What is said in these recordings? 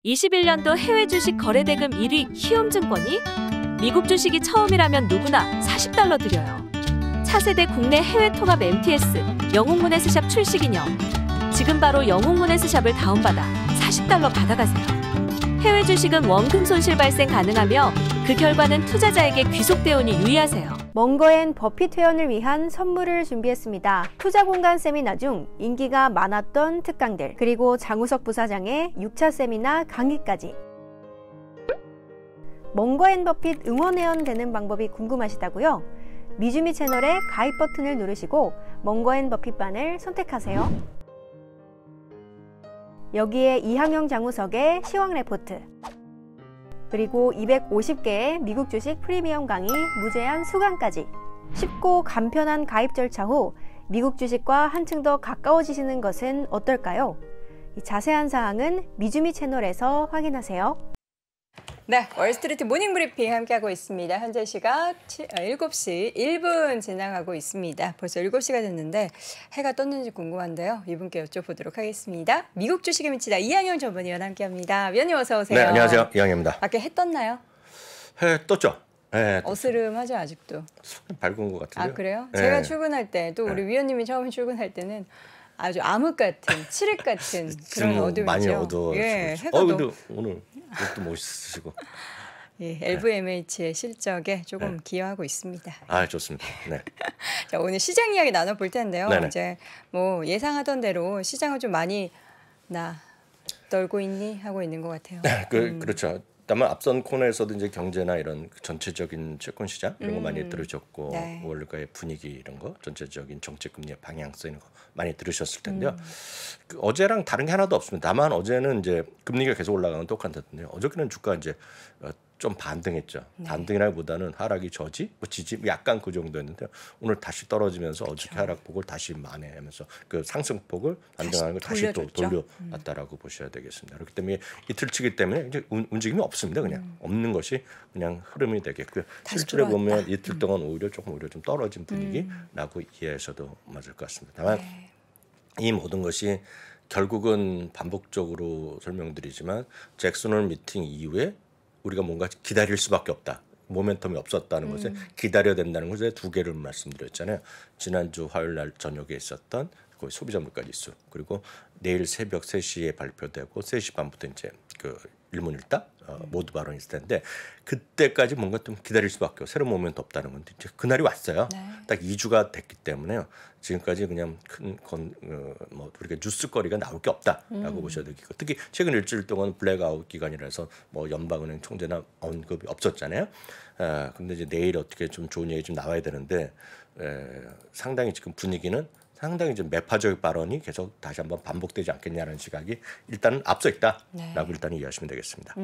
21년도 해외 주식 거래대금 1위 키움증권이 미국 주식이 처음이라면 누구나 $40 드려요. 차세대 국내 해외 통합 MTS 영웅문에스샵 출시 기념. 지금 바로 영웅문에스샵을 다운받아 $40 받아가세요. 해외 주식은 원금 손실 발생 가능하며 그 결과는 투자자에게 귀속되오니 유의하세요. 멍거앤 버핏 회원을 위한 선물을 준비했습니다. 투자공간 세미나 중 인기가 많았던 특강들, 그리고 장우석 부사장의 6차 세미나 강의까지. 멍거앤 버핏 응원회원 되는 방법이 궁금하시다고요? 미주미 채널의 가입 버튼을 누르시고 멍거앤 버핏반을 선택하세요. 여기에 이항영 장우석의 시황 레포트, 그리고 250개의 미국 주식 프리미엄 강의 무제한 수강까지. 쉽고 간편한 가입 절차 후 미국 주식과 한층 더 가까워지시는 것은 어떨까요? 이 자세한 사항은 미주미 채널에서 확인하세요. 네, 월스트리트 모닝 브리핑 함께하고 있습니다. 현재 시각 7시 1분 지나가고 있습니다. 벌써 7시가 됐는데 해가 떴는지 궁금한데요. 이분께 여쭤보도록 하겠습니다. 미국 주식에 미치다 이항영 전문위원 함께합니다. 위원님 어서 오세요. 네, 안녕하세요. 이항영입니다. 밖에 해 떴나요? 해 떴죠. 네, 어스름하죠 아직도. 밝은 것 같은데요. 아 그래요? 네. 제가 출근할 때 또 우리 위원님이 처음에 출근할 때는 아주 암흑 같은, 칠흑 같은 그런 어둠이죠. 많이 어두워. 예, 해가 근데 오늘 옷도 멋있으시고. 예, LVMH의 실적에 조금 기여하고 있습니다. 아, 좋습니다. 네. 자, 오늘 시장 이야기 나눠볼 텐데요. 네네. 이제 뭐 예상하던 대로 시장을 좀 많이 떨고 있니 하고 있는 것 같아요. 그렇죠. 다만 앞선 코너에서도 이제 경제나 이런 전체적인 채권 시장 이런 거 많이 들으셨고 네. 월가의 분위기 이런 거 전체적인 정책 금리의 방향성 이런 거 많이 들으셨을 텐데요. 어제랑 다른 게 하나도 없습니다. 다만 어제는 이제 금리가 계속 올라가는 똑같았는데요. 어저께는 주가 이제 좀 반등했죠. 네. 반등이라기보다는 하락이 저지, 지지 약간 그 정도였는데 오늘 다시 떨어지면서 어저께 그렇죠. 하락폭을 다시 만회하면서 그 상승폭을 반등하는 걸 다시 또 돌려놨다라고 보셔야 되겠습니다. 그렇기 때문에 이틀치기 때문에 이제 움직임이 없습니다. 그냥 없는 것이 그냥 흐름이 되겠고요. 실제로 보면 이틀 동안 오히려 좀 떨어진 분위기라고 이해하셔도 맞을 것 같습니다. 다만 이 모든 것이 결국은 반복적으로 설명드리지만 잭슨홀 미팅 이후에 우리가 뭔가 기다릴 수밖에 없다. 모멘텀이 없었다는 것을 기다려야 된다는 것에 두 개를 말씀드렸잖아요. 지난주 화요일 날 저녁에 있었던 거의 소비자 물가 지수, 그리고 내일 새벽 3시에 발표되고 3시 반부터 이제 그 일문일답 모두 발언이 있을 텐데 그때까지 뭔가 좀 기다릴 수밖에 없어요. 새로운 모멘트 없다는 건데 이제 그날이 왔어요. 네. 딱 2주가 됐기 때문에요. 지금까지 그냥 뭐 우리가 뉴스거리가 나올 게 없다라고 보셔야 되겠고, 특히 최근 일주일 동안 블랙아웃 기간이라서 뭐 연방은행 총재나 언급이 없었잖아요. 근데 이제 내일 어떻게 좀 좋은 얘기 좀 나와야 되는데 상당히 지금 분위기는 상당히 좀 매파적 발언이 계속 다시 한번 반복되지 않겠냐는 시각이 일단은 앞서 있다라고 일단 이해하시면 되겠습니다.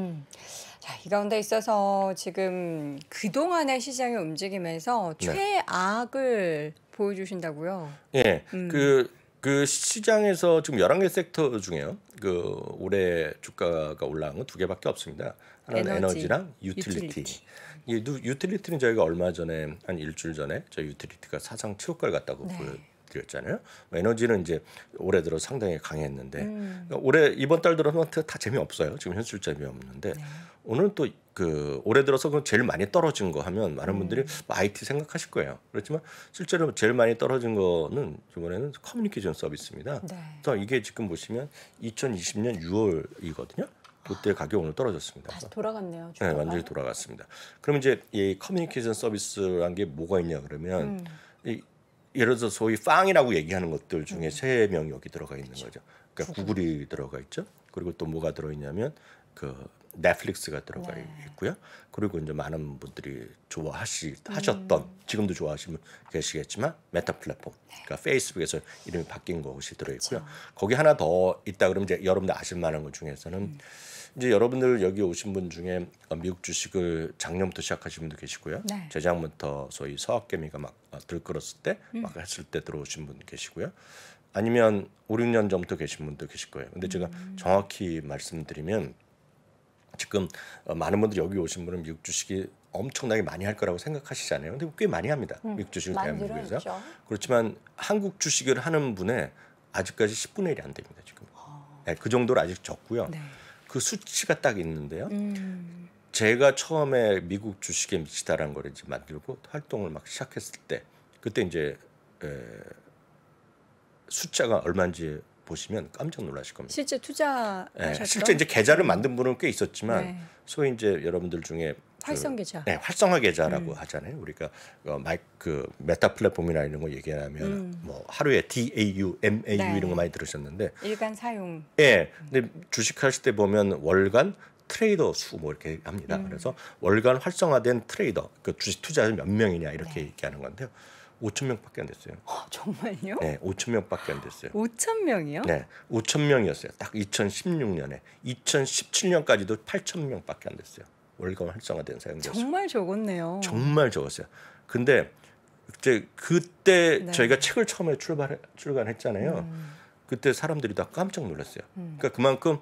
자, 이 가운데 있어서 지금 그동안의 시장의 움직임에서 최악을 보여주신다고요? 예, 그 시장에서 지금 11개 섹터 중에요. 그 올해 주가가 올라간 건 2개밖에 없습니다. 하나는 에너지랑 유틸리티. 이 유틸리티는 저희가 얼마 전에 한 일주일 전에 저희 유틸리티가 사상 최고가를 갔다고 보여드렸잖아요. 에너지는 이제 올해 들어 상당히 강했는데 올해 이번 달 들어서 다 재미없어요. 지금 현실 재미없는데 오늘은 또 그 올해 들어서 그 제일 많이 떨어진 거 하면 많은 분들이 IT 생각하실 거예요. 그렇지만 실제로 제일 많이 떨어진 거는 이번에는 커뮤니케이션 서비스입니다. 그래서 이게 지금 보시면 2020년 6월이거든요. 그때 가격 오늘 떨어졌습니다. 다시 돌아갔네요. 네, 완전히 돌아갔습니다. 그럼 이제 이 커뮤니케이션 서비스란 게 뭐가 있냐 그러면 예를 들어서 소위 빵이라고 얘기하는 것들 중에 3명이 여기 들어가 있는 거죠. 그러니까 구글이 들어가 있죠. 그리고 또 뭐가 들어있냐면 그 넷플릭스가 들어가 있고요. 그리고 이제 많은 분들이 좋아하셨던 지금도 좋아하시면 계시겠지만 메타 플랫폼, 그러니까 페이스북에서 이름이 바뀐 것이 들어있고요. 거기 하나 더 있다 그러면 이제 여러분들 아실 만한 것 중에서는 이제 여러분들 여기 오신 분 중에 미국 주식을 작년부터 시작하신 분도 계시고요. 재작년부터 소위 서학개미가 막 들끓었을 때 막 했을 때 들어오신 분 계시고요. 아니면 5, 6년 전부터 계신 분도 계실 거예요. 근데 제가 정확히 말씀드리면 지금 많은 분들이 여기 오신 분은 미국 주식이 엄청나게 많이 할 거라고 생각하시잖아요. 근데 꽤 많이 합니다. 미국 주식을 대한민국에서. 그렇지만 한국 주식을 하는 분의 아직까지 10분의 1이 안 됩니다. 지금. 네, 그 정도로 아직 적고요. 그 수치가 딱 있는데요. 제가 처음에 미국 주식에 미치다라는 걸 이제 만들고 활동을 막 시작했을 때 그때 이제 숫자가 얼마인지 보시면 깜짝 놀라실 겁니다. 실제 투자하셨던? 실제 이제 계좌를 만든 분은 꽤 있었지만 네. 소위 이제 여러분들 중에 활성 계좌. 네, 활성화 계좌라고 하잖아요. 우리가 그 메타 플랫폼이나 이런 거 얘기하면 뭐 하루에 DAU, MAU 네. 이런 거 많이 들으셨는데, 일간 사용. 예. 근데 주식하실 때 보면 월간 트레이더 수 뭐 이렇게 합니다. 그래서 월간 활성화된 트레이더, 그 주식 투자자 몇 명이냐 이렇게 얘기하는 건데요. 5천 명밖에 안 됐어요. 정말요? 네, 5천 명밖에 안 됐어요. 5,000명이요? 네, 5천 명이었어요. 딱 2016년에 2017년까지도 8천 명밖에 안 됐어요. 월간 활성화된 사용자 수. 정말 적었네요. 정말 적었어요. 근데 그때 네. 저희가 책을 처음에 출간했잖아요. 그때 사람들이 다 깜짝 놀랐어요. 그러니까 그만큼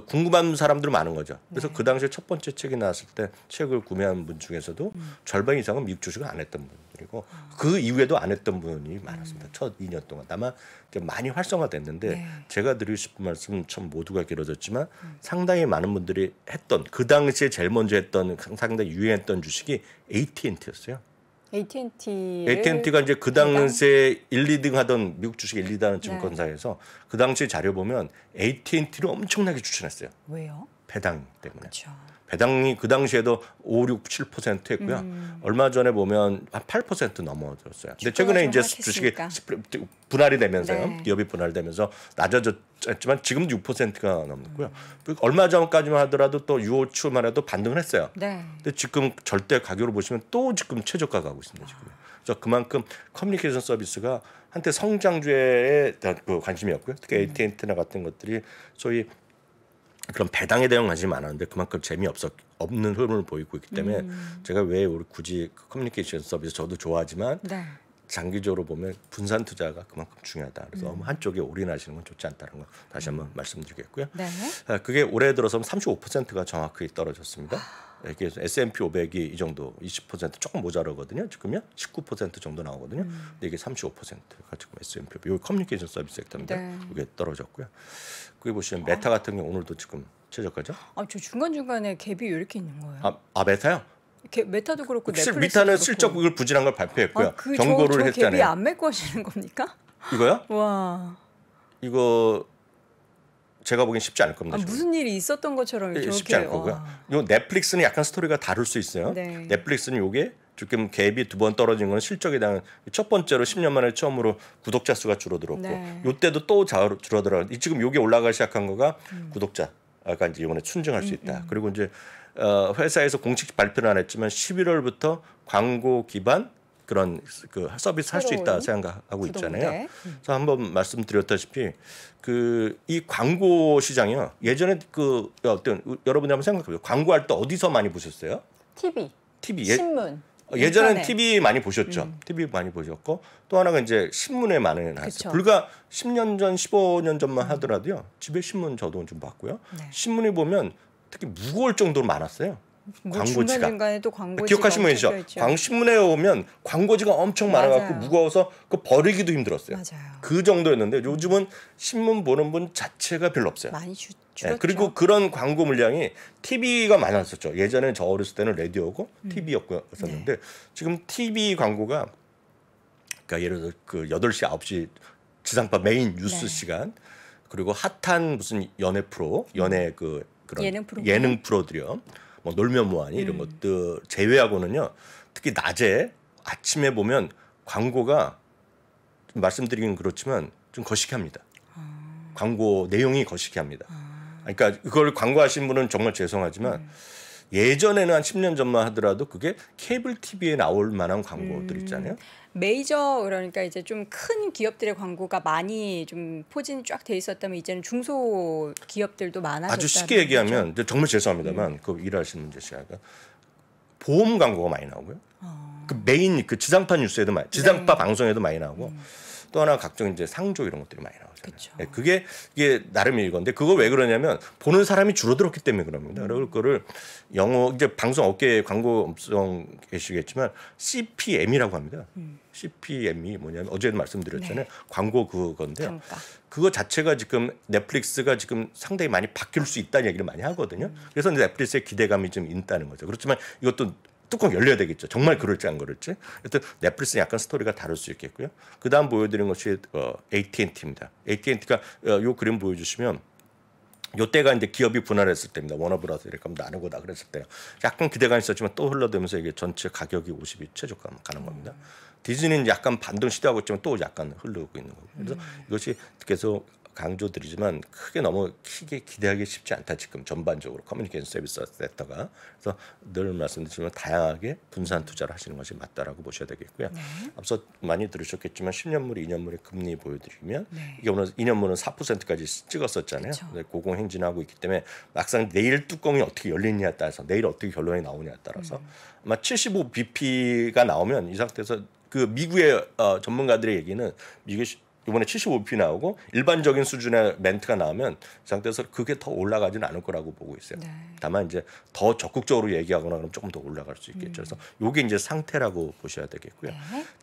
궁금한 사람들 많은 거죠. 그래서 네. 그 당시에 첫 번째 책이 나왔을 때 책을 구매한 분 중에서도 절반 이상은 미국 주식을 안 했던 분들이고 그 이후에도 안 했던 분이 많았습니다. 첫 2년 동안. 다만 이제 많이 활성화됐는데 네. 제가 드리고 싶은 말씀은 참 모두가 길어졌지만 상당히 많은 분들이 했던 그 당시에 제일 먼저 했던 상당히 유행했던 주식이 AT&T였어요. AT&T가 이제 그 당시에 1, 2등 하던 미국 주식 1, 2등 하는 증권사에서 그 당시 자료 보면 AT&T를 엄청나게 추천했어요. 왜요? 배당 때문에. 그렇죠. 배당이 그 당시에도 5, 6, 7% 했고요. 얼마 전에 보면 한 8% 넘어졌어요. 근데 최근에 이제 주식이 분할이 되면서요. 네. 기업이 분할되면서 낮아졌지만 지금도 6%가 넘고요. 얼마 전까지만 하더라도 또 유호추만 해도 반등을 했어요. 네. 근데 지금 절대 가격으로 보시면 또 지금 최저가 가고 있습니다. 지금. 그래서 그만큼 커뮤니케이션 서비스가 한때 성장주에 대한 그 관심이었고요. 특히 AT&T나 같은 것들이 소위 그런 배당에 대한 관심이 많았는데 그만큼 없는 흐름을 보이고 있기 때문에 제가 왜 우리 굳이 커뮤니케이션 서비스 저도 좋아하지만 네. 장기적으로 보면 분산 투자가 그만큼 중요하다. 그래서 너무 한쪽에 올인하시는 건 좋지 않다는 거 다시 한번 말씀드리겠고요. 네. 그게 올해 들어서 35%가 정확히 떨어졌습니다. 이게 S&P 500이 이 정도 20% 조금 모자라거든요. 지금요 19% 정도 나오거든요. 근데 이게 35%가 지금 S&P 요 커뮤니케이션 서비스 섹터입니다. 네. 이게 떨어졌고요. 그게 보시면 메타 같은 경우 오늘도 지금 최저가죠. 저 중간중간에 갭이 왜 이렇게 있는 거예요? 메타요? 메타도 그렇고 넷플릭스도 메타는 그렇고. 실적 그걸 부진한 걸 발표했고요. 저 경고를 갭이 했잖아요. 안 메꿔 하시는 겁니까? 이거요? 와. 이거 제가 보기엔 쉽지 않을 겁니다. 무슨 일이 있었던 것처럼 저렇게. 쉽지 않을 거고요. 요 넷플릭스는 약간 스토리가 다를 수 있어요. 네. 넷플릭스는 요게 지금 갭이 2번 떨어진 건 실적에 대한 첫 번째로 10년 만에 처음으로 구독자 수가 줄어들었고 네. 요때도 또 줄어들어요. 지금 요게 올라가기 시작한 거가 구독자가 이제 이번에 순증할 수 있다. 그리고 이제 회사에서 공식 발표는 안 했지만 11월부터 광고 기반 그런 그 서비스 할 수 있다 생각하고 있잖아요. 그래서 한번 말씀드렸다시피 이 광고 시장이요. 예전에 여러분이 한번 생각해보세요. 광고할 때 어디서 많이 보셨어요? TV. 신문. 인터넷. 예전엔 TV 많이 보셨죠. TV 많이 보셨고 또 하나가 이제 신문에 많이 나왔어요. 불과 10년 전, 15년 전만 하더라도요. 집에 신문 저도 좀 봤고요. 네. 신문에 보면 특히 무거울 정도로 많았어요. 광고지가. 중간중간에 또 광고지가 기억하시면 되죠. 신문에 오면 광고지가 엄청 많아갖고 무거워서 그 버리기도 힘들었어요. 맞아요. 그 정도였는데 요즘은 신문 보는 분 자체가 별로 없어요. 많이 줄었죠. 그리고 그런 광고 물량이 TV가 많았었죠. 예전에 저 어렸을 때는 라디오고 TV였었는데 지금 TV 광고가 그러니까 예를 들어 그 8시 9시 지상파 메인 뉴스 시간 그리고 핫한 무슨 연애 프로, 연애 그런 예능 프로들이요. 뭐 놀면 뭐하니 이런 것들 제외하고는요. 특히 낮에 아침에 보면 광고가 좀 말씀드리긴 그렇지만 좀 거시기합니다. 광고 내용이 거시기합니다. 그러니까 그걸 광고하신 분은 정말 죄송하지만 예전에는 한 10년 전만 하더라도 그게 케이블 TV에 나올 만한 광고들 있잖아요. 메이저 그러니까 이제 좀 큰 기업들의 광고가 많이 좀 포진이 쫙 돼 있었다면 이제는 중소 기업들도 많아졌다. 아주 쉽게 얘기하면 정말 죄송합니다만 그 일하시는 문제 시간 보험 광고가 많이 나오고요. 그 메인 그 지상파 뉴스에도 많이, 지상파 방송에도 많이 나오고 또 하나 각종 이제 상조 이런 것들이 많이 나오잖아요. 그게 이게 나름의 이건데 그거 왜 그러냐면 보는 사람이 줄어들었기 때문에 그럽니다. 그리고 그거를 영어 이제 방송 업계 광고 업종 계시겠지만 CPM이라고 합니다. CPM이 뭐냐면 어제도 말씀드렸잖아요. 광고 그건데요. 단가. 그거 자체가 지금 넷플릭스가 지금 상당히 많이 바뀔 수 있다는 얘기를 많이 하거든요. 그래서 넷플릭스의 기대감이 좀 있다는 거죠. 그렇지만 이것도 뚜껑 열려야 되겠죠. 정말 그럴지 안 그럴지. 하여튼 넷플릭스는 약간 스토리가 다를 수 있겠고요. 그다음 보여드린 것이 AT&T입니다. AT&T가 요 그림 보여주시면 요때가 이제 기업이 분할했을 때입니다. 워너브라더 이렇게 나누고다 그랬을 때요. 약간 기대가 있었지만 또 흘러들면서 이게 전체 가격이 50이 최저가 가는 겁니다. 디즈니는 약간 반등 시도하고 있지만 또 약간 흐르고 있는 거고. 그래서 이것이 계속 강조드리지만 크게 너무 크게 기대하기 쉽지 않다. 지금 전반적으로 커뮤니케이션 서비스 섹터가. 그래서 늘 말씀드리지만 다양하게 분산 투자를 하시는 것이 맞다라고 보셔야 되겠고요. 앞서 많이 들으셨겠지만 10년물, 2년물의 금리 보여드리면 이게 오늘 2년물은 4%까지 찍었었잖아요. 고공행진하고 있기 때문에 막상 내일 뚜껑이 어떻게 열리느냐에 따라서 내일 어떻게 결론이 나오냐에 따라서 아마 75bp가 나오면 이 상태에서 그 미국의 전문가들의 얘기는 미국의 이번에 75bp 나오고 일반적인 수준의 멘트가 나오면 이 상태에서 그게 더 올라가지는 않을 거라고 보고 있어요. 다만 이제 더 적극적으로 얘기하거나 그러면 조금 더 올라갈 수 있겠죠. 그래서 이게 이제 상태라고 보셔야 되겠고요.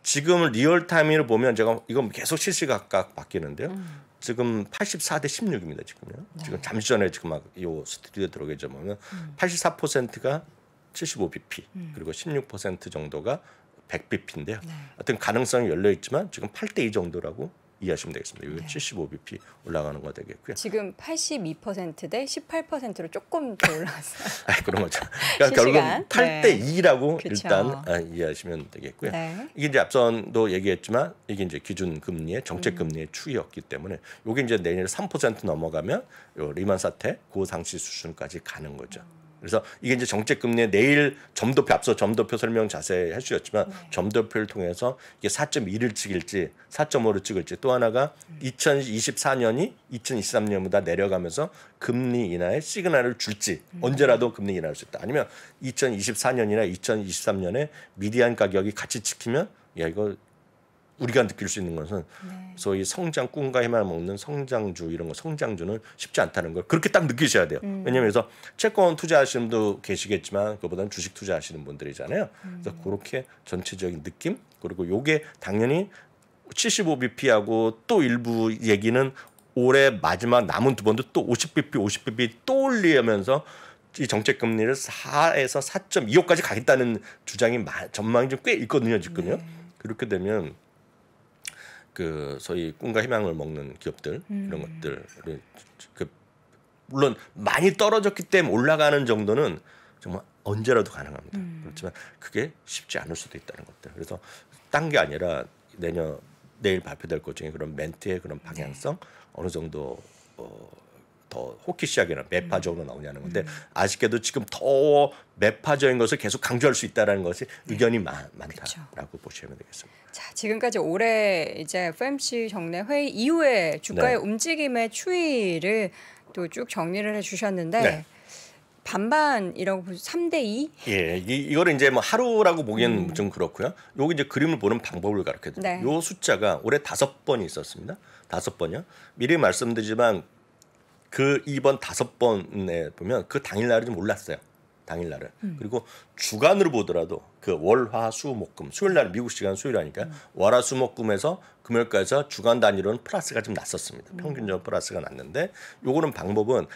지금 리얼타임을 보면 제가 이건 계속 실시각각 바뀌는데요. 지금 84대 16입니다. 지금요. 지금 잠시 전에 지금 막 이 스튜디오 들어오게 보면 84%가 75bp 그리고 16% 정도가 100bp인데요. 하여튼 가능성이 열려 있지만 지금 8대 2 정도라고 이해하시면 되겠습니다. 이거 75bp 올라가는 거 되겠고요. 지금 82%대 18%로 조금 더 올라갔어요. 그런 거죠. 그러니까 결국 8대 2라고 그쵸. 일단 이해하시면 되겠고요. 이게 이제 앞선도 얘기했지만 이게 이제 기준 금리의 정책 금리의 추이였기 때문에 이게 이제 내년 3% 넘어가면 요 리만 사태 고상시 수준까지 가는 거죠. 그래서 이게 이제 정책 금리의 내일 점도표 앞서 점도표 설명 자세히 해주셨지만 점도표를 통해서 이게 4.2를 찍을지 4.5를 찍을지 또 하나가 2024년이 2023년보다 내려가면서 금리 인하의 시그널을 줄지 언제라도 금리 인하할 수 있다. 아니면 2024년이나 2023년에 미디안 가격이 같이 찍히면 야 이거 우리가 느낄 수 있는 것은 소위 성장 꿈과 희망을 먹는 성장주 이런 거 성장주는 쉽지 않다는 걸 그렇게 딱 느끼셔야 돼요. 왜냐하면 그래서 채권 투자하시는 분도 계시겠지만 그보다는 주식 투자하시는 분들이잖아요. 그래서 그렇게 전체적인 느낌 그리고 요게 당연히 75bp하고 또 일부 얘기는 올해 마지막 남은 두 번도 또 50bp 또 올리면서 이 정책 금리를 4에서 4.25까지 가겠다는 주장이 전망이 좀 꽤 있거든요, 지금요. 그렇게 되면 그 소위 꿈과 희망을 먹는 기업들 이런 것들 그 물론 많이 떨어졌기 때문에 올라가는 정도는 정말 언제라도 가능합니다. 그렇지만 그게 쉽지 않을 수도 있다는 것들. 그래서 딴 게 아니라 내일 발표될 것 중에 그런 멘트의 그런 방향성 어느 정도 더 호기시하게나 매파적으로 나오냐는 건데 아쉽게도 지금 더 매파적인 것을 계속 강조할 수 있다는 것이 의견이 많다라고 보시면 되겠습니다. 자, 지금까지 올해 이제 FOMC 정례 회의 이후에 주가의 움직임의 추이를 또 쭉 정리를 해주셨는데 반반이라고 보죠. 3대 2? 예, 이거를 이제 뭐 하루라고 보기엔 좀 그렇고요. 여기 이제 그림을 보는 방법을 가르쳐드려요. 요 숫자가 올해 5번이 있었습니다. 5번이요. 미리 말씀드리지만 그 이번 5번에 보면 그 당일날은 좀 올랐어요. 당일날은. 그리고 주간으로 보더라도 그 월화수목금 수요일날 미국 시간 수요일하니까 월화수목금에서 금요일까지 주간 단위로는 플러스가 좀 났었습니다. 평균적으로 플러스가 났는데 요거는 방법은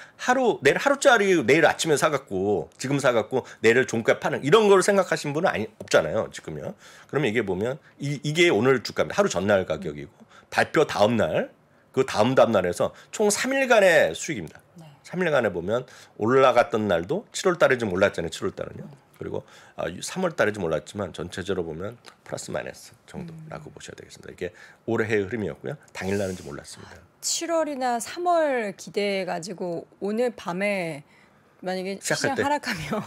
내일 하루짜리 내일 아침에 사갖고 지금 사갖고 내일 종가에 파는 이런 걸 생각하신 분은 없잖아요. 지금요. 그러면 이게 보면 이게 오늘 주가입니다. 하루 전날 가격이고 발표 다음 날 그 다음 날에서 총 3일간의 수익입니다. 3일간에 보면 올라갔던 날도 7월 달에 좀 올랐잖아요. 7월 달은요. 그리고 3월 달에 좀 올랐지만 전체적으로 보면 플러스 마이너스 정도라고 보셔야 되겠습니다. 이게 올해의 흐름이었고요. 당일날은 좀 올랐습니다. 7월이나 3월 기대해가지고 오늘 밤에 만약에 시장 하락하면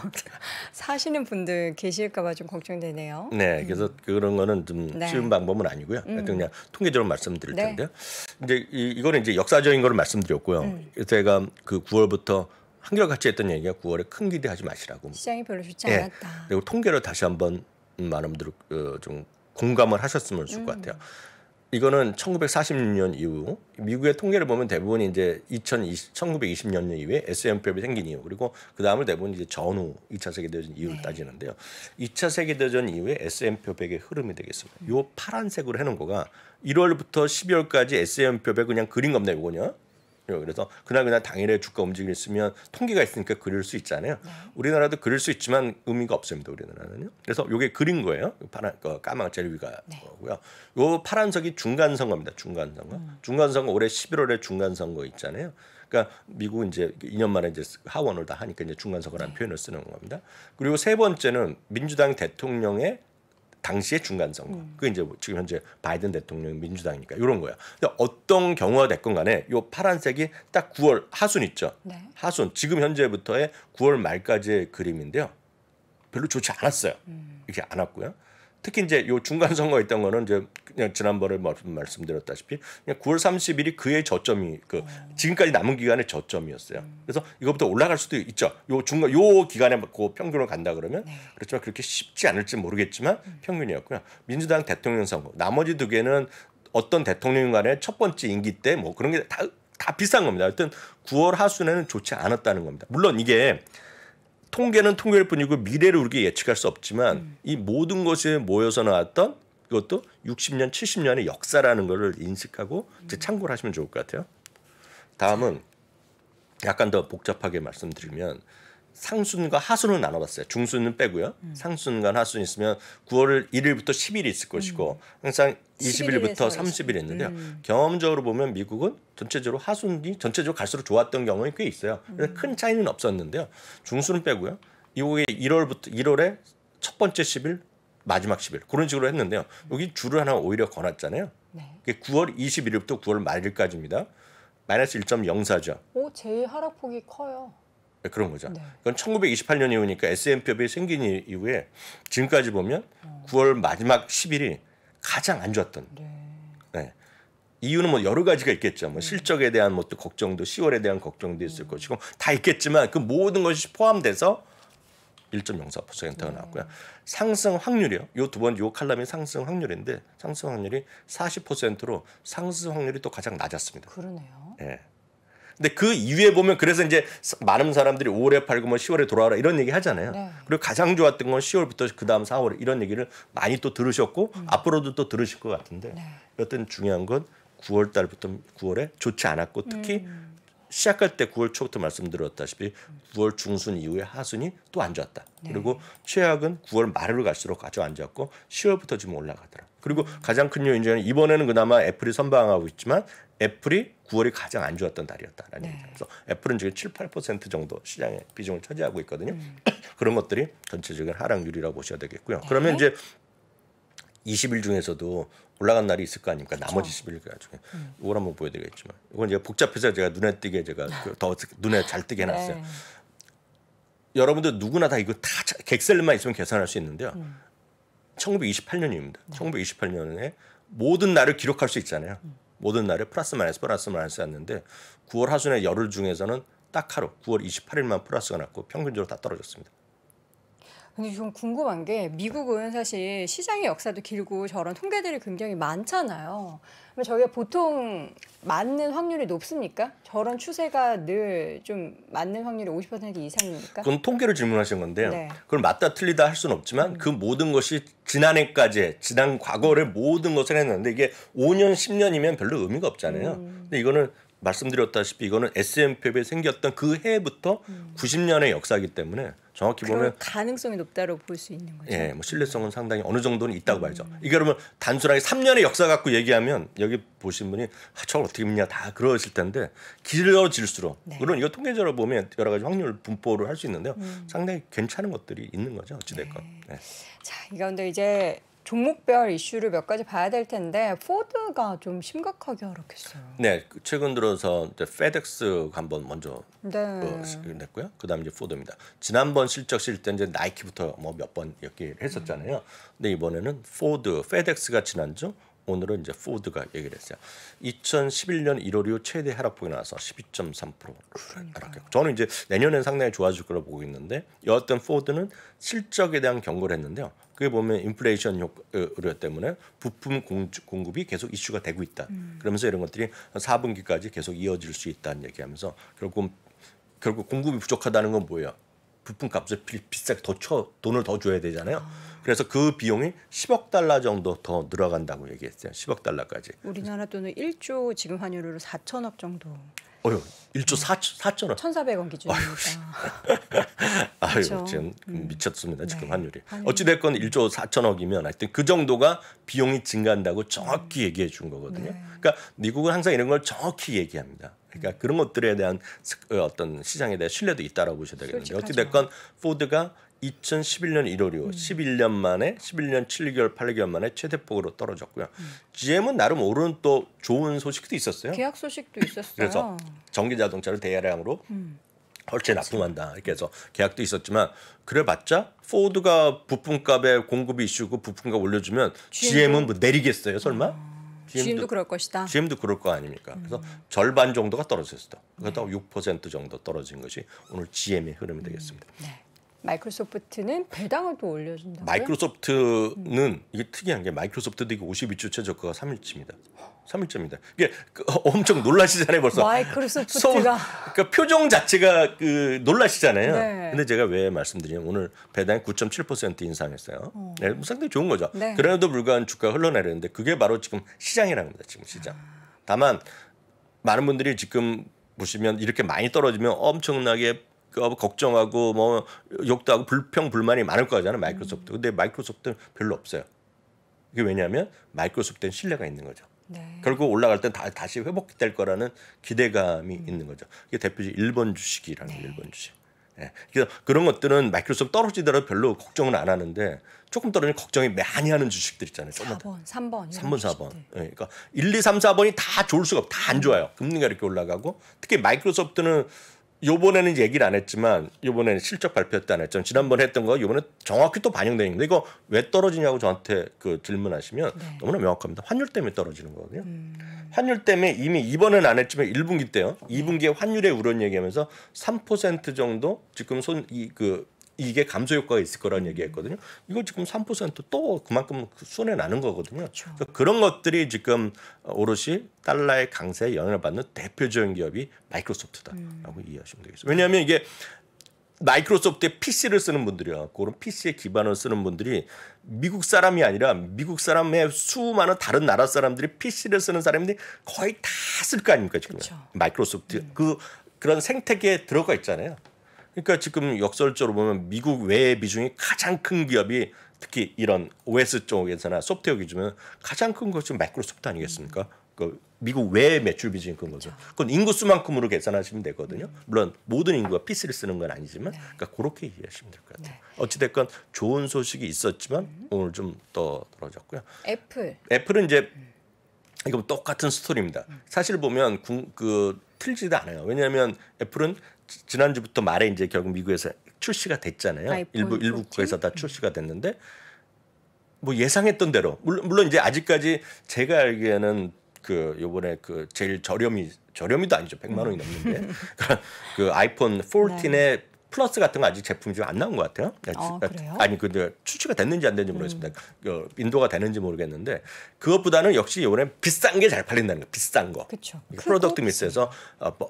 사시는 분들 계실까 봐 좀 걱정되네요. 네, 그래서 그런 거는 좀 쉬운 방법은 아니고요. 그냥 통계적으로 말씀드릴 텐데요. 이제 이거는 이제 역사적인 거를 말씀드렸고요. 제가 그 9월부터 한결같이 했던 얘기가 9월에 큰 기대하지 마시라고. 시장이 별로 좋지 않았다. 그리고 통계를 다시 한번 많은 분들 좀 공감을 하셨으면 좋을 것 같아요. 이거는 1946년 이후 미국의 통계를 보면 대부분 이제 1920년 이후에 S&P협이 생긴 이유 그리고 그 다음을 대부분 이제 전후 2차 세계대전 이후를 따지는데요. 2차 세계대전 이후에 S&P협의 흐름이 되겠습니다. 요 파란색으로 해놓은 거가 1월부터 12월까지 S&P협의 그냥 그린 겁니다. 이거냐? 그래서 그날 당일에 주가 움직임이 있으면 통계가 있으니까 그릴 수 있잖아요. 우리나라도 그릴 수 있지만 의미가 없습니다. 우리나라는요. 그래서 이게 그린 거예요. 파란 까만 제일 위가 거고요. 요 파란색이 중간 선거입니다. 중간 선거. 중간 선거 올해 11월에 중간 선거 있잖아요. 그러니까 미국은 이제 2년 만에 이제 하원을 다 하니까 이제 중간 선거라는 표현을 쓰는 겁니다. 그리고 세 번째는 민주당 대통령의 당시의 중간 선거. 그게 이제 지금 현재 바이든 대통령 민주당이니까 이런 거야. 근데 어떤 경우가 됐건 간에 요 파란색이 딱 9월 하순 있죠. 하순 지금 현재부터의 9월 말까지의 그림인데요. 별로 좋지 않았어요. 이렇게 않았고요. 특히 이제 요 중간 선거에 있던 거는 이제 그냥 지난번에 말씀드렸다시피 그냥 9월 30일이 그의 저점이 그 지금까지 남은 기간의 저점이었어요. 그래서 이거부터 올라갈 수도 있죠. 요 중간 요 기간에 그 평균을 간다 그러면 그렇지만 그렇게 쉽지 않을지 모르겠지만 평균이었고요. 민주당 대통령 선거 나머지 두 개는 어떤 대통령 간의 첫 번째 임기 때 뭐 그런 게 다 비슷한 겁니다. 하여튼 9월 하순에는 좋지 않았다는 겁니다. 물론 이게 통계는 통계일 뿐이고 미래를 우리가 예측할 수 없지만 이 모든 것이 모여서 나왔던 그것도 60년, 70년의 역사라는 것을 인식하고 이제 참고를 하시면 좋을 것 같아요. 다음은 약간 더 복잡하게 말씀드리면 상순과 하순을 나눠봤어요. 중순은 빼고요. 상순과 하순이 있으면 9월 1일부터 10일이 있을 것이고 항상 20일부터 30일 있는데요. 경험적으로 보면 미국은 전체적으로 하순이 전체적으로 갈수록 좋았던 경험이 꽤 있어요. 그래서 큰 차이는 없었는데요. 중순은 빼고요. 이게 1월에 첫 번째 10일, 마지막 10일 그런 식으로 했는데요. 여기 줄을 하나 오히려 거놨잖아요. 그게 9월 21일부터 9월 말일까지입니다. 마이너스 1.04죠. 오, 제일 하락폭이 커요. 네, 그런 거죠. 그건 1928년 이후니까 S&P협이 생긴 이후에 지금까지 보면 9월 마지막 10일이 가장 안 좋았던. 네. 이유는 뭐 여러 가지가 있겠죠. 뭐 실적에 대한 뭐 또 걱정도 10월에 대한 걱정도 있을 것이고 다 있겠지만 그 모든 것이 포함돼서 1.04%가 나왔고요. 상승 확률이요. 요 두 번 요 칼럼이 상승 확률인데 상승 확률이 40%로 상승 확률이 또 가장 낮았습니다. 그러네요. 예. 근데 그 이후에 보면 그래서 이제 많은 사람들이 5월에 팔고 뭐 10월에 돌아와라 이런 얘기 하잖아요. 그리고 가장 좋았던 건 10월부터 그다음 4월 이런 얘기를 많이 또 들으셨고 앞으로도 또 들으실 것 같은데 여튼 중요한 건 9월 달부터 9월에 좋지 않았고 특히 시작할 때 9월 초부터 말씀드렸다시피 9월 중순 이후에 하순이 또 안 좋았다. 그리고 최악은 9월 말으로 갈수록 아주 안 좋았고 10월부터 지금 올라가더라. 그리고 가장 큰 요인은 이번에는 그나마 애플이 선방하고 있지만 애플이 9월이 가장 안 좋았던 달이었다라는 얘기죠. 그래서 애플은 지금 7, 8% 정도 시장의 비중을 차지하고 있거든요. 그런 것들이 전체적인 하락률이라고 보셔야 되겠고요. 그러면 이제 20일 중에서도 올라간 날이 있을 거 아닙니까? 그렇죠. 나머지 11일 중에 이걸 한번 보여드리겠지만 이건 이제 복잡해서 제가 눈에 띄게 제가 더 눈에 잘 띄게 해놨어요. 여러분들 누구나 다 이거 다 엑셀만 있으면 계산할 수 있는데요. 1928년입니다. 1928년에 모든 날을 기록할 수 있잖아요. 모든 날에 플러스 마이너스였는데 9월 하순의 열흘 중에서는 딱 하루 9월 28일만 플러스가 났고 평균적으로 다 떨어졌습니다. 근데 좀 궁금한 게 미국은 사실 시장의 역사도 길고 저런 통계들이 굉장히 많잖아요. 그럼 저희가 보통 맞는 확률이 높습니까? 저런 추세가 늘 좀 맞는 확률이 50% 이상입니까? 그건 통계로 질문하신 건데요. 그걸 맞다 틀리다 할 수는 없지만 그 모든 것이 지난해까지 지난 과거를 모든 것을 했는데 이게 5년 10년이면 별로 의미가 없잖아요. 근데 이거는 말씀드렸다시피 이거는 S&P협이 생겼던 그 해부터 90년의 역사이기 때문에 정확히 보면 가능성이 높다고 볼 수 있는 거죠. 예, 뭐 신뢰성은 상당히 어느 정도는 있다고 봐야죠. 이게 그러면 단순하게 3년의 역사 갖고 얘기하면 여기 보신 분이 저걸 어떻게 믿냐 다 그러실 텐데 길어질수록 물론 이거 통계적으로 보면 여러 가지 확률 분포를 할 수 있는데요. 상당히 괜찮은 것들이 있는 거죠. 어찌됐건. 자, 이 가운데 이제 종목별 이슈를 몇 가지 봐야 될 텐데 포드가 좀 심각하게 하락했어요. 네, 최근 들어서 페덱스 한번 먼저 냈고요. 그다음 이제 포드입니다. 지난번 실적 실 때 이제 나이키부터 뭐 몇 번 얘기를 했었잖아요. 근데 이번에는 포드, 페덱스가 지난주 오늘은 이제 포드가 얘기를 했어요. 2011년 1월 이후 최대 하락폭이 나와서 12.3% 하락했고, 저는 이제 내년엔 상당히 좋아질 거라고 보고 있는데, 여하튼 포드는 실적에 대한 경고를 했는데요. 그게 보면 인플레이션 우려 때문에 부품 공급이 계속 이슈가 되고 있다. 그러면서 이런 것들이 4분기까지 계속 이어질 수 있다는 얘기하면서 결국 공급이 부족하다는 건 뭐예요? 부품값을 비싸게 돈을 더 줘야 되잖아요. 그래서 그 비용이 10억 달러 정도 더 늘어간다고 얘기했어요. 10억 달러까지. 우리나라 돈은 1조 지금 환율으로 4천억 정도. 1조 4천원. 1,400원 기준입니다. 아유, 그렇죠. 지금 미쳤습니다. 지금 네. 환율이. 어찌됐건 1조 4천억이면 하여튼 그 정도가 비용이 증가한다고 정확히 얘기해 준 거거든요. 네. 그러니까 미국은 항상 이런 걸 정확히 얘기합니다. 그러니까 그런 것들에 대한 어떤 시장에 대한 신뢰도 있다라고 보셔야 되겠는데, 어찌됐건 포드가 2011년 1월 이후 11년 만에 11년 7개월 8개월 만에 최대폭으로 떨어졌고요. GM은 나름 오른 또 좋은 소식도 있었어요. 계약 소식도 있었어요. 그래서 전기 자동차를 대량으로 헐체 납품한다 이렇게 해서 계약도 있었지만, 그래봤자 포드가 부품값에 공급이 이슈고 부품값 올려주면 GM은 뭐 내리겠어요 설마? GM도 그럴 것이다. GM도 그럴 거 아닙니까? 그래서 절반 정도가 떨어졌어요. 그러다 6% 정도 떨어진 것이 오늘 GM의 흐름이 되겠습니다. 네. 마이크로소프트는 배당을 또 올려준다고요? 마이크로소프트는 이게 특이한 게, 마이크로소프트도 이게 52주 최저가가 3일치입니다. 3일째입니다. 이게 엄청 놀라시잖아요, 벌써. 마이크로소프트가 그러니까 표정 자체가 놀라시잖아요. 네. 근데 제가 왜 말씀드리냐면, 오늘 배당이 9.7% 인상했어요. 네, 상당히 좋은 거죠. 네. 그래도 불구하고 주가가 흘러내리는데, 그게 바로 지금 시장이라는 겁니다. 지금 시장. 다만 많은 분들이 지금 보시면 이렇게 많이 떨어지면 엄청나게 걱정하고 뭐 욕도 하고 불평불만이 많을 거잖아요, 마이크로소프트. 근데 마이크로소프트는 별로 없어요. 이게 왜냐하면 마이크로소프트는 신뢰가 있는 거죠. 네. 결국 올라갈 땐 다시 회복될 거라는 기대감이 있는 거죠. 이게 대표적인 일본 주식이라는 게 일본 주식. 예. 그래서 그런 것들은 마이크로소프트 떨어지더라도 별로 걱정은 안 하는데, 조금 떨어지면 걱정이 많이 하는 주식들 있잖아요. 4번, 3번. 3번, 4번. 예, 그러니까 1, 2, 3, 4번이 다 좋을 수가 없고 다 안 좋아요. 금리가 이렇게 올라가고, 특히 마이크로소프트는 요번에는 얘기를 안 했지만, 요번에는 실적 발표 때 안 했지만, 지난번에 했던 거 요번에 정확히 또 반영되는데, 이거 왜 떨어지냐고 저한테 질문하시면 너무나 명확합니다. 환율 때문에 떨어지는 거거든요. 환율 때문에 이미 이번에는 안 했지만 1분기 때요. 2분기에 환율에 우려는 얘기하면서 3% 정도 지금 이게 감소 효과가 있을 거라는 얘기했거든요. 이거 지금 3%또 그만큼 손해 나는 거거든요. 그렇죠. 그런 것들이 지금 오롯이 달러의 강세에 영향을 받는 대표적인 기업이 마이크로소프트다라고 이해하시면 되겠습니다. 왜냐하면 이게 마이크로소프트의 PC를 쓰는 분들이요, 그런 PC의 기반을 쓰는 분들이 미국 사람이 아니라 미국 사람의 수많은 다른 나라 사람들이 PC를 쓰는 사람들이 거의 다 쓸 거 아닙니까 지금. 그렇죠. 마이크로소프트 그런 생태계에 들어가 있잖아요. 그러니까 지금 역설적으로 보면 미국 외의 비중이 가장 큰 기업이, 특히 이런 OS 쪽에서나 소프트웨어 기준은 가장 큰 것이 마이크로소프트 아니겠습니까? 그 미국 외의 매출 비중이 큰 거죠. 그건 인구수만큼으로 계산하시면 되거든요. 물론 모든 인구가 PC를 쓰는 건 아니지만, 그러니까 그렇게 이해하시면 될 것 같아요. 어찌됐건 좋은 소식이 있었지만 오늘 좀 더 떨어졌고요. 애플은 이제 이거 똑같은 스토리입니다. 사실 보면 틀리지도 않아요. 왜냐하면 애플은 지난주부터 말에 이제 결국 미국에서 출시가 됐잖아요. 일부 국가에서 다 출시가 됐는데, 뭐 예상했던 대로, 물론 이제 아직까지 제가 알기에는 요번에 제일 저렴이도 아니죠. 100만 원이 넘는데 그 아이폰 14의 플러스 같은 거 아직 제품이 좀 안 나온 것 같아요. 그래요? 아니 근데 출시가 됐는지 안 됐는지 모르겠습니다. 인도가 되는지 모르겠는데, 그것보다는 역시 이번에 비싼 게 잘 팔린다는 거. 비싼 거. 그쵸. 프로덕트 믹스에서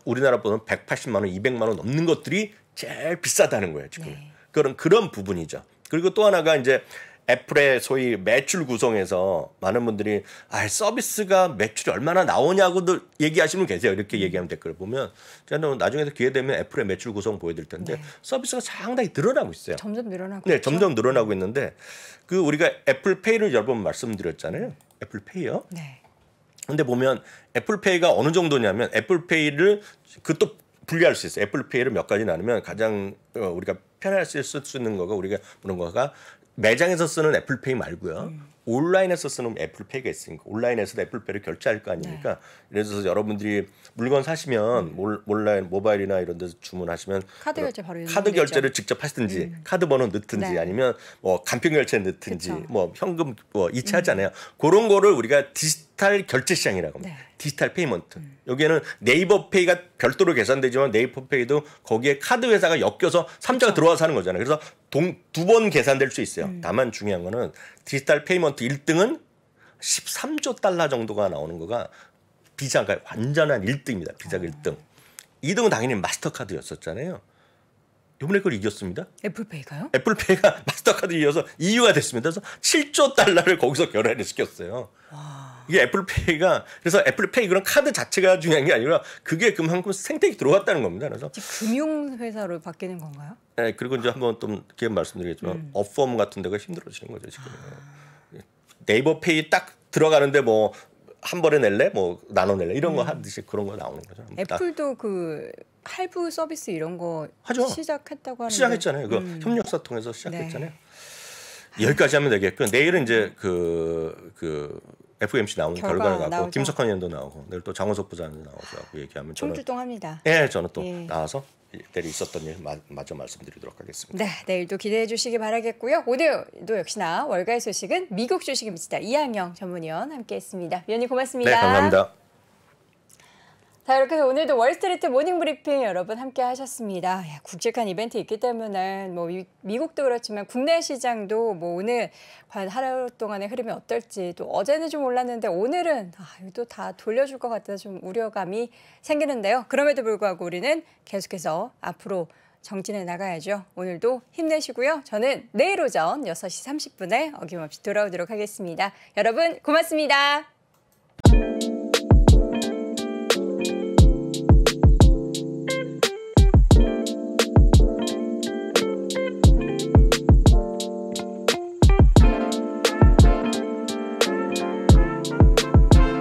우리나라 보면 180만 원, 200만 원 넘는 것들이 제일 비싸다는 거예요 지금. 네. 그런 부분이죠. 그리고 또 하나가 이제 애플의 소위 매출 구성에서 많은 분들이 서비스가 매출이 얼마나 나오냐고도 얘기하시는 분 계세요. 이렇게 얘기하면 댓글을 보면, 제가 나중에 기회 되면 애플의 매출 구성 보여드릴 텐데, 서비스가 상당히 늘어나고 있어요. 점점 늘어나고 네, 있죠? 점점 늘어나고 있는데, 우리가 애플페이를 여러 번 말씀드렸잖아요. 애플페이요. 네. 근데 보면 애플페이가 어느 정도냐면, 애플페이를 또 분리할 수 있어요. 애플페이를 몇 가지 나누면 가장 우리가 편할 수 있는 거가, 우리가 그런 거가 매장에서 쓰는 애플페이 말고요. 온라인에서 쓰는 애플페이가 있으니까 온라인에서도 애플페이를 결제할 거 아닙니까? 그래서 여러분들이 물건 사시면 온라인 모바일이나 이런 데서 주문하시면 카드 결제 바로 카드 결제를 직접 하시든지 카드 번호 넣든지 네. 아니면 뭐 간편 결제 넣든지 그쵸. 뭐 현금 뭐 이체하잖아요. 그런 거를 우리가 디지털 결제 시장이라고 합니다. 네. 디지털 페이먼트. 여기에는 네이버페이가 별도로 계산되지만 네이버페이도 거기에 카드 회사가 엮여서 삼자가 들어와서 하는 거잖아요. 그래서 두 번 계산될 수 있어요. 다만 중요한 거는 디지털 페이먼트 1등은 13조 달러 정도가 나오는 거가 비자가 완전한 1등입니다. 비자가 1등. 2등은 당연히 마스터카드였었잖아요. 이번에 그걸 이겼습니다. 애플페이가요? 애플페이가 마스터카드 이어서 EU가 됐습니다. 그래서 7조 달러를 거기서 결례를 시켰어요. 이게 애플페이가 그래서 애플페이 그런 카드 자체가 중요한 게 아니라 그게 그만큼 생태계 들어갔다는 겁니다. 그래서 금융회사로 바뀌는 건가요? 네, 그리고 이제 한번 좀 기회 말씀드리겠지만 업펌 같은 데가 힘들어지는 거죠 지금. 네이버페이 딱 들어가는데 뭐 한 번에 낼래, 뭐 나눠 낼래 이런 거 하듯이 그런 거 나오는 거죠. 애플도 그 할부 서비스 이런 거 하죠. 시작했다고 하는데 시작했잖아요. 그 협력사 통해서 시작했잖아요. 여기까지 하면 되겠고 내일은 이제 그 FOMC 나오는 결과를 갖고 나오죠. 김석환 의원도 나오고 내일 또 장원석 부장도 나오고 얘기하면 저는 총출동합니다. 저는 또 예. 나와서 내일 있었던 일 마저 말씀드리도록 하겠습니다. 네, 내일도 기대해 주시기 바라겠고요. 오늘도 역시나 월가의 소식은 미국 주식입니다. 이항영 전문위원 함께했습니다. 위원님 고맙습니다. 네, 감사합니다. 자, 이렇게 해서 오늘도 월스트리트 모닝 브리핑 여러분 함께 하셨습니다. 굵직한 이벤트 있기 때문에 뭐 미국도 그렇지만 국내 시장도 뭐 오늘 과연 하루 동안의 흐름이 어떨지 또 어제는 좀 올랐는데 오늘은 또 다 돌려줄 것 같아서 좀 우려감이 생기는데요. 그럼에도 불구하고 우리는 계속해서 앞으로 정진해 나가야죠. 오늘도 힘내시고요. 저는 내일 오전 6시 30분에 어김없이 돌아오도록 하겠습니다. 여러분 고맙습니다.